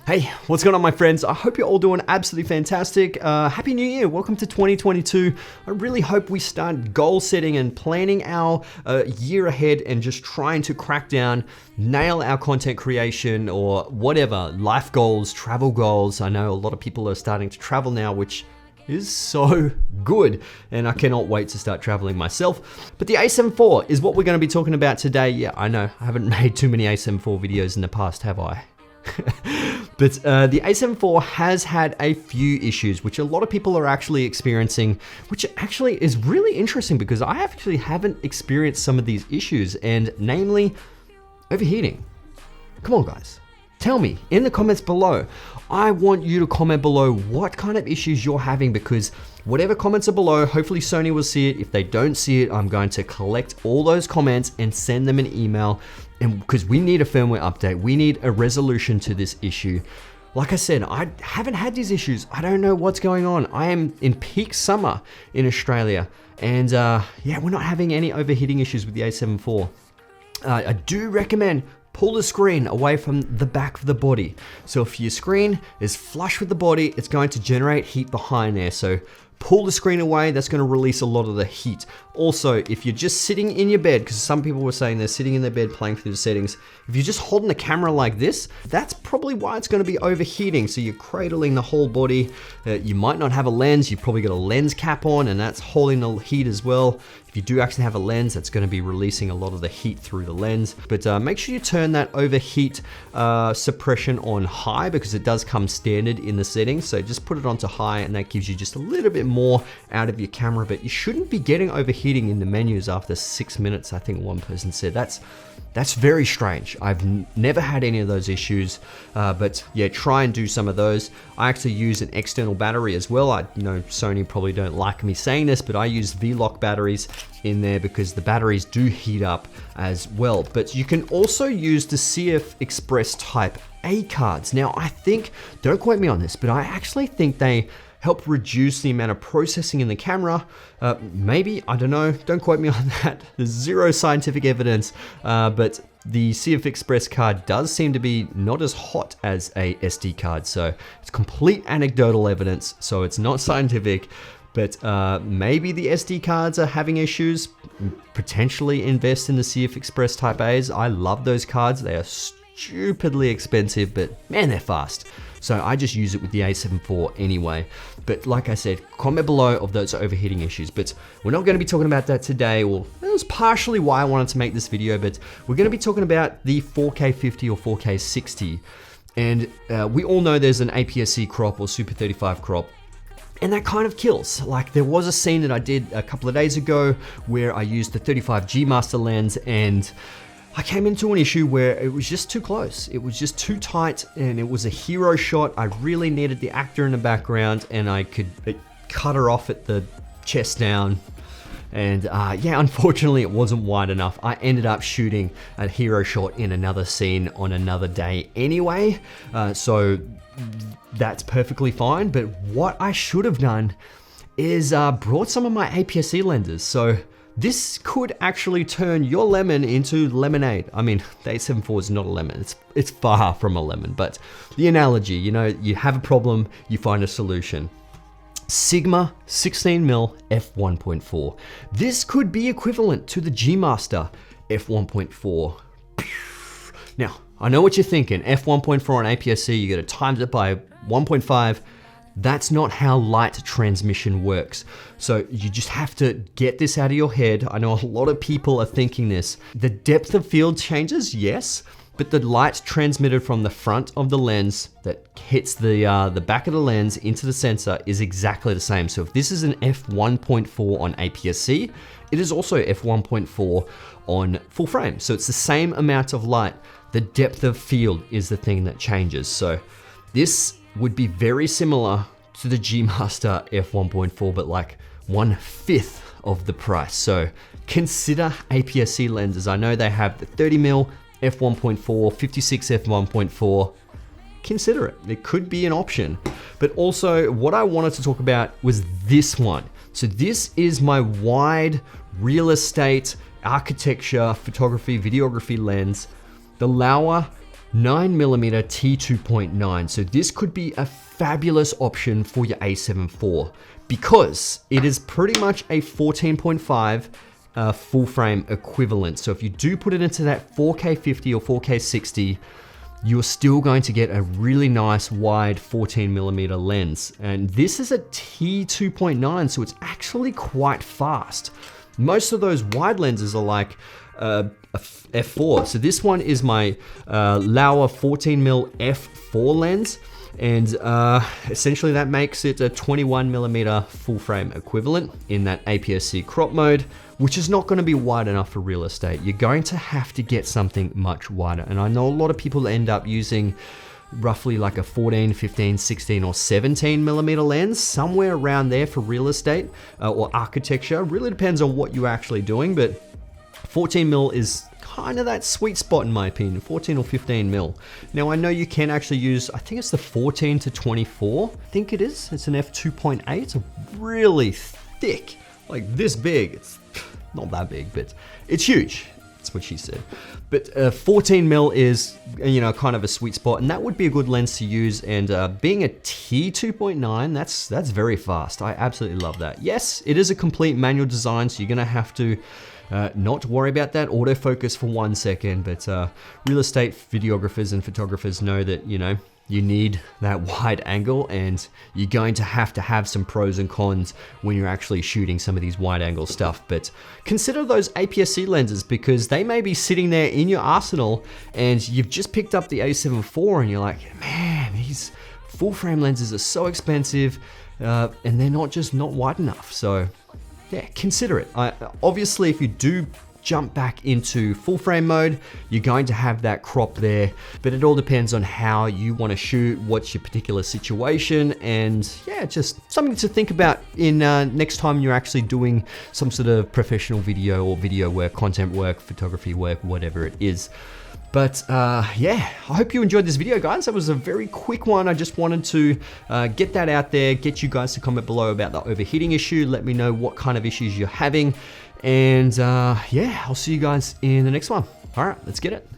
Hey, what's going on, my friends? I hope you're all doing absolutely fantastic. Happy New Year. Welcome to 2022. I really hope we start goal setting and planning our year ahead and just trying to crack down, nail our content creation or whatever, life goals, travel goals. I know a lot of people are starting to travel now, which is so good, and I cannot wait to start traveling myself. But the A7IV is what we're going to be talking about today. Yeah, I know, I haven't made too many A7IV videos in the past, have I? But the A7IV has had a few issues, which a lot of people are actually experiencing, which actually is really interesting because I actually haven't experienced some of these issues, and namely overheating. Come on, guys. Tell me in the comments below. I want you to comment below what kind of issues you're having, because whatever comments are below, hopefully Sony will see it. If they don't see it, I'm going to collect all those comments and send them an email, and because we need a firmware update, we need a resolution to this issue. Like I said, I haven't had these issues. I don't know what's going on. I am in peak summer in Australia, and yeah, we're not having any overheating issues with the A7IV. I do recommend pull the screen away from the back of the body. So if your screen is flush with the body, it's going to generate heat behind there. So pull the screen away, that's going to release a lot of the heat. Also, if you're just sitting in your bed, because some people were saying they're sitting in their bed playing through the settings, if you're just holding the camera like this, that's probably why it's going to be overheating. So you're cradling the whole body. You might not have a lens, you've probably got a lens cap on, and that's holding the heat as well. If you do actually have a lens, that's going to be releasing a lot of the heat through the lens. But make sure you turn that overheat suppression on high, because it does come standard in the settings. So just put it onto high, and that gives you just a little bit more out of your camera. But you shouldn't be getting overheating in the menus after 6 minutes. I think one person said that's very strange. I've never had any of those issues, but yeah, try and do some of those. I actually use an external battery as well. I know Sony probably don't like me saying this, but I use V-Lock batteries in there because the batteries do heat up as well. But you can also use the CF Express Type A cards. Now, I think, don't quote me on this, but I actually think they help reduce the amount of processing in the camera. Maybe, I don't know, don't quote me on that. There's zero scientific evidence, but the CF Express card does seem to be not as hot as a SD card. So it's complete anecdotal evidence, so it's not scientific, but maybe the SD cards are having issues. Potentially invest in the CF Express Type A's. I love those cards. They are stupidly expensive, but man, they're fast. So I just use it with the A7IV anyway. But like I said, comment below of those overheating issues. But we're not going to be talking about that today. Well, that was partially why I wanted to make this video, but we're going to be talking about the 4K 50 or 4K 60. And we all know there's an APS-C crop or Super 35 crop, and that kind of kills. Like, there was a scene that I did a couple of days ago where I used the 35G Master lens, and I came into an issue where it was just too close. It was just too tight, and it was a hero shot. I really needed the actor in the background, and I could cut her off at the chest down. And yeah, unfortunately it wasn't wide enough. I ended up shooting a hero shot in another scene on another day anyway. So that's perfectly fine. But what I should have done is brought some of my APS-C lenses. So this could actually turn your lemon into lemonade. I mean, the A7IV is not a lemon. It's far from a lemon, but the analogy, you know, you have a problem, you find a solution. Sigma 16mm f1.4. This could be equivalent to the G Master f1.4. Now, I know what you're thinking. f1.4 on APS-C, you gotta times it by 1.5. That's not how light transmission works. So you just have to get this out of your head. I know a lot of people are thinking this. The depth of field changes, yes, but the light transmitted from the front of the lens that hits the back of the lens into the sensor is exactly the same. So if this is an f1.4 on APS-C, it is also f1.4 on full frame. So it's the same amount of light. The depth of field is the thing that changes. So this would be very similar to the G Master f1.4, but like 1/5 of the price. So consider APS-C lenses. I know they have the 30mm f1.4, 56 f1.4. Consider it. It could be an option. But also what I wanted to talk about was this one. So this is my wide real estate, architecture, photography, videography lens, the Laowa 9mm T2.9. So this could be a fabulous option for your A7 IV because it is pretty much a 14.5 full frame equivalent. So if you do put it into that 4K 50 or 4K 60, you're still going to get a really nice wide 14mm lens. And this is a T2.9, so it's actually quite fast. Most of those wide lenses are like a f4. So this one is my Laowa 14mm f4 lens. And essentially that makes it a 21mm full frame equivalent in that APS-C crop mode, which is not going to be wide enough for real estate. You're going to have to get something much wider. And I know a lot of people end up using roughly like a 14, 15, 16 or 17mm lens, somewhere around there for real estate or architecture. Really depends on what you're actually doing, but 14mm is kind of that sweet spot in my opinion, 14 or 15mm. Now I know you can actually use, I think it's the 14 to 24, I think it is. It's an f2.8, it's a really thick, like this big. It's not that big, but it's huge. That's what she said. But 14mm is, you know, kind of a sweet spot, and that would be a good lens to use. And being a T2.9, that's very fast. I absolutely love that. Yes, it is a complete manual design, so you're gonna have to not worry about that autofocus for 1 second, but real estate videographers and photographers know that, you know, you need that wide angle, and you're going to have some pros and cons when you're actually shooting some of these wide angle stuff. But consider those APS-C lenses, because they may be sitting there in your arsenal and you've just picked up the A7 IV and you're like, man, these full frame lenses are so expensive and they're not wide enough. So yeah, consider it. Obviously, if you do jump back into full frame mode, you're going to have that crop there, but it all depends on how you want to shoot, what's your particular situation, and yeah, just something to think about in next time you're actually doing some sort of professional video or video work, content work, photography work, whatever it is. But yeah, I hope you enjoyed this video, guys. That was a very quick one. I just wanted to get that out there, get you guys to comment below about the overheating issue. Let me know what kind of issues you're having. And yeah, I'll see you guys in the next one. All right, let's get it.